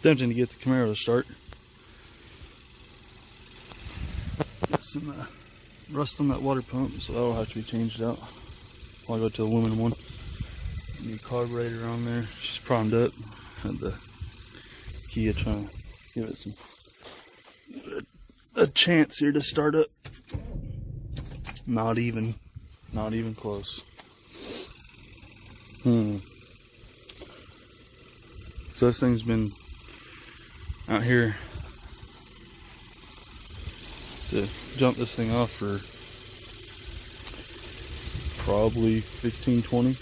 Tempting to get the Camaro to start. Got some rust on that water pump, so that'll have to be changed out. I'll go to the aluminum one. New carburetor on there. She's primed up. Had the Kia trying to give it some a chance here to start up. Not even close. So this thing's been out here to jump this thing off for probably 15-20.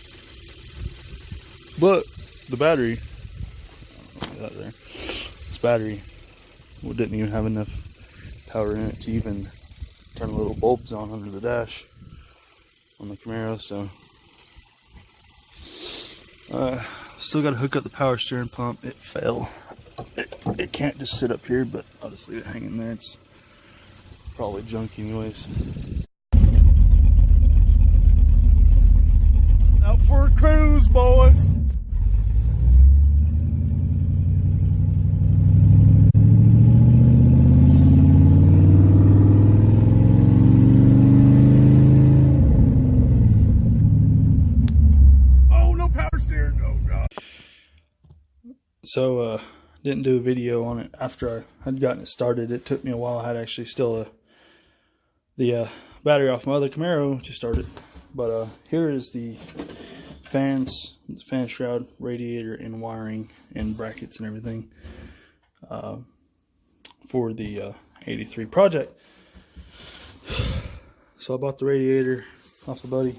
But the battery, that there, this battery didn't even have enough power in it to even turn the little bulbs on under the dash on the Camaro. So still got to hook up the power steering pump. It fell. It can't just sit up here, but I'll just leave it hanging there. It's probably junk anyways. Out for a cruise, boys. Oh, no power steering. Oh god. So didn't do a video on it after I had gotten it started. It took me a while. I had actually still the battery off my other Camaro to start it. But here is the fans, fan shroud, radiator, and wiring, and brackets and everything for the 83 project. So I bought the radiator off a buddy.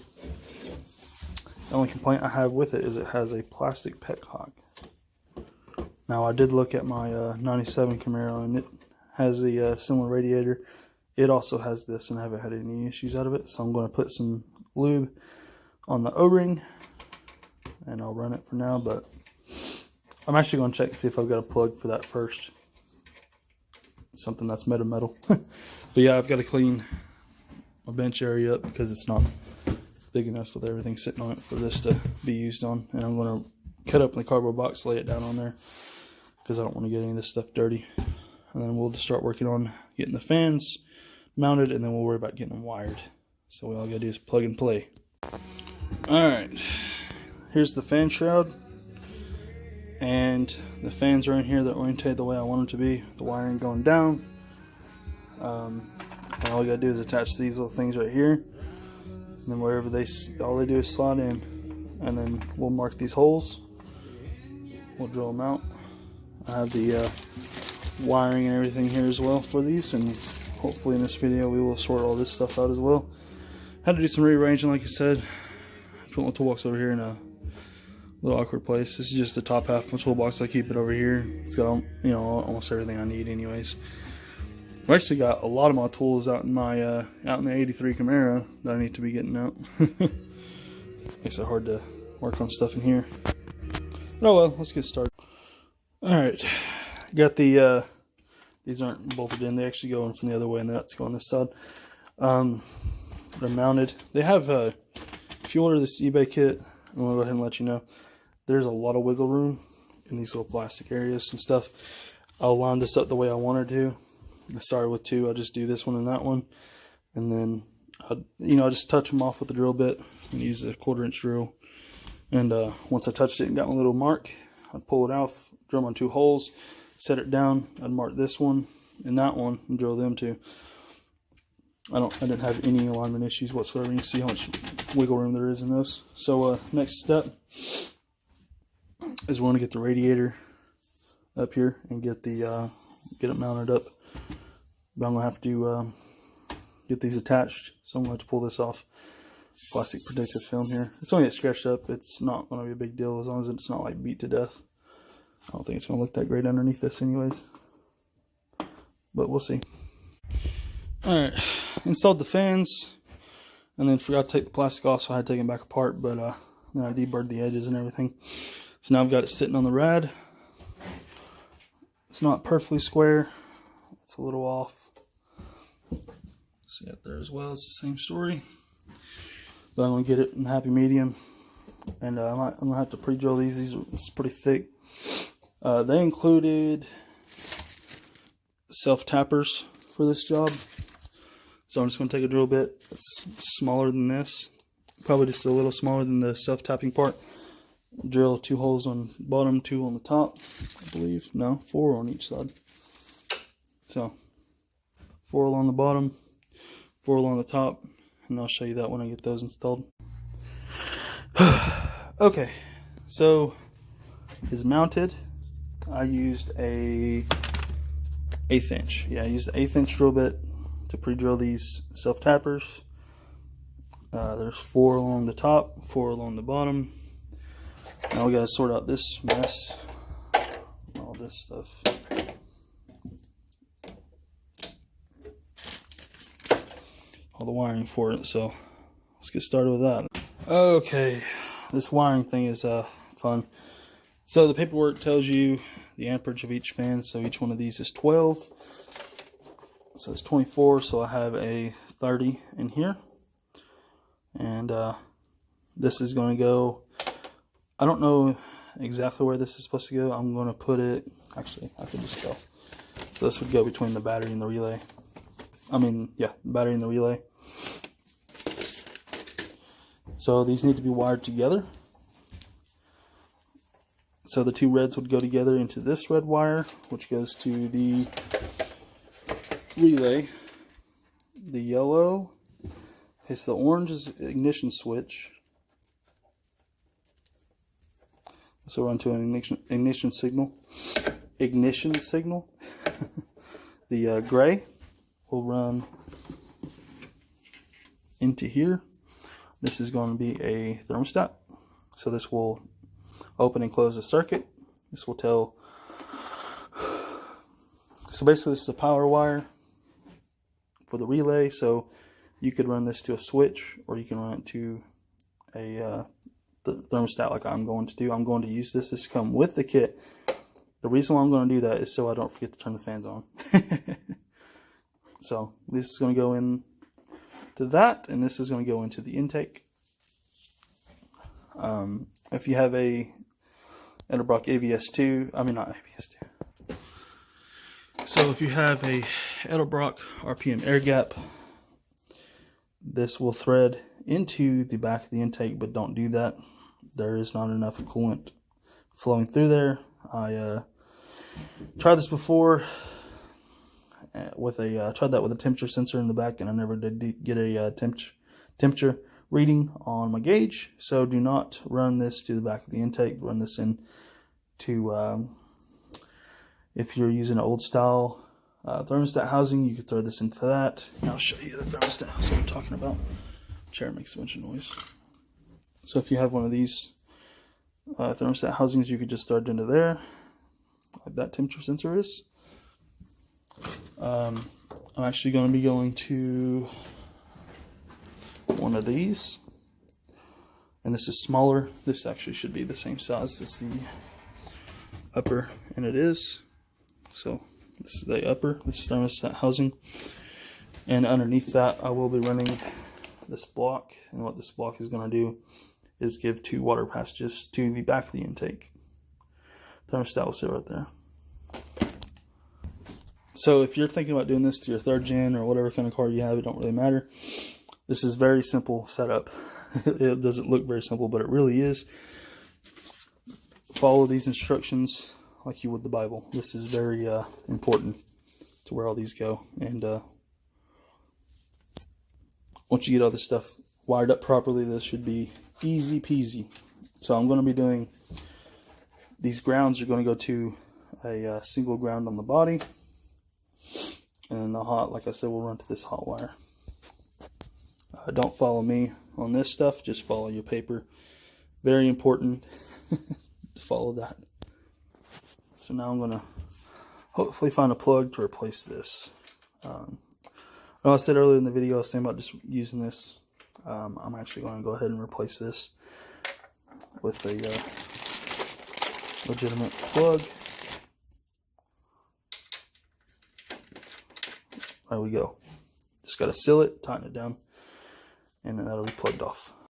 The only complaint I have with it is it has a plastic petcock. Now I did look at my 97 Camaro, and it has a similar radiator. It also has this, and I haven't had any issues out of it. So I'm going to put some lube on the O-ring, and I'll run it for now. But I'm actually going to check to see if I've got a plug for that first. Something that's metal. But yeah, I've got to clean my bench area up because it's not big enough with everything sitting on it for this to be used on. And I'm going to cut up in the cardboard box, lay it down on there, because I don't want to get any of this stuff dirty. And then we'll just start working on getting the fans mounted, and then we'll worry about getting them wired. So all I gotta do is plug and play. Alright, here's the fan shroud, and the fans are in here. They're oriented the way I want them to be, the wiring going down. And all I gotta do is attach these little things right here, and then wherever all they do is slide in, and then we'll mark these holes. We'll drill them out. I have the wiring and everything here as well for these, and hopefully in this video we will sort all this stuff out as well. Had to do some rearranging, like I said. Put my toolbox over here in a little awkward place. This is just the top half of my toolbox. I keep it over here. It's got, you know, almost everything I need anyways. I've actually got a lot of my tools out in my out in the 83 Camaro that I need to be getting out. Makes it hard to work on stuff in here. But oh well, let's get started. Alright, got the these aren't bolted in. They actually go in from the other way, and the nuts go on this side. They're mounted. They have if you order this eBay kit, I'm gonna go ahead and let you know, there's a lot of wiggle room in these little plastic areas and stuff. I'll line this up the way I wanted to. I started with two. I'll just do this one and that one, and then I just touch them off with the drill bit and use a 1/4-inch drill. And once I touched it and got my little mark, I'd pull it off, drill my 2 holes, set it down. I'd mark this one and that one and drill them too. I didn't have any alignment issues whatsoever. You can see how much wiggle room there is in those. So next step is we're going to get the radiator up here and get it mounted up. But I'm going to have to get these attached, so I'm going to have to pull this off. Plastic protective film here. It's only get scratched up. It's not going to be a big deal as long as it's not like beat to death. I don't think it's going to look that great underneath this anyways, but we'll see. Alright, installed the fans, and then forgot to take the plastic off, so I had to take them back apart, but then I deburred the edges and everything. So now I've got it sitting on the rad. It's not perfectly square. It's a little off. See up there as well, it's the same story. But I'm going to get it in happy medium, and I'm going to have to pre-drill these. It's pretty thick. They included self-tappers for this job. So I'm just going to take a drill bit that's smaller than this. Probably just a little smaller than the self-tapping part. Drill 2 holes on the bottom, 2 on the top, I believe. No, 4 on each side. So 4 along the bottom, 4 along the top, and I'll show you that when I get those installed. Okay, so it's mounted. I used a 1/8 inch. Yeah, I used an 1/8 inch drill bit to pre-drill these self-tappers. There's 4 along the top, 4 along the bottom. Now we gotta sort out this mess, all this stuff. All the wiring for it, so let's get started with that. Okay, this wiring thing is fun. So the paperwork tells you the amperage of each fan, so each one of these is 12. So it's 24, so I have a 30 in here. And this is going to go, I don't know exactly where this is supposed to go. I'm going to put it, actually, I can just tell. So this would go between the battery and the relay. Yeah, the battery and the relay. So these need to be wired together. So the 2 reds would go together into this red wire, which goes to the relay. The yellow, okay, so the orange is ignition switch. So we're onto an ignition signal. The gray will run into here. This is going to be a thermostat. So this will open and close the circuit. This will tell. So basically this is a power wire for the relay. So you could run this to a switch, or you can run it to a thermostat like I'm going to do. I'm going to use this. This come with the kit. The reason why I'm going to do that is so I don't forget to turn the fans on. So this is going to go in to that, and this is going to go into the intake. If you have a Edelbrock AVS2, not AVS2. So if you have a Edelbrock RPM air gap, this will thread into the back of the intake, but don't do that. There is not enough coolant flowing through there. I tried this before with tried that with a temperature sensor in the back, and I never did get a temperature reading on my gauge. So do not run this to the back of the intake. Run this in to if you're using an old style thermostat housing, you could throw this into that. And I'll show you the thermostat housing I'm talking about. Chair makes a bunch of noise. So if you have one of these thermostat housings, you could just throw it into there, like that temperature sensor is. I'm actually going to be going to one of these, and this is smaller. This actually should be the same size as the upper, and it is. So this is the upper, this is thermostat housing, and underneath that I will be running this block. And what this block is going to do is give 2 water passages to the back of the intake. Thermostat will sit right there. So if you're thinking about doing this to your 3rd gen or whatever kind of car you have, it don't really matter. This is very simple setup. It doesn't look very simple, but it really is. Follow these instructions like you would the Bible. This is very important to where all these go. And once you get all this stuff wired up properly, this should be easy peasy. So I'm going to be doing, these grounds are going to go to a single ground on the body. And the hot, like I said, will run to this hot wire. Don't follow me on this stuff, just follow your paper. Very important to follow that. So now I'm going to hopefully find a plug to replace this. I said earlier in the video I was saying about just using this. I'm actually going to go ahead and replace this with a legitimate plug. There we go. Just got to seal it, tighten it down, and then that'll be plugged off.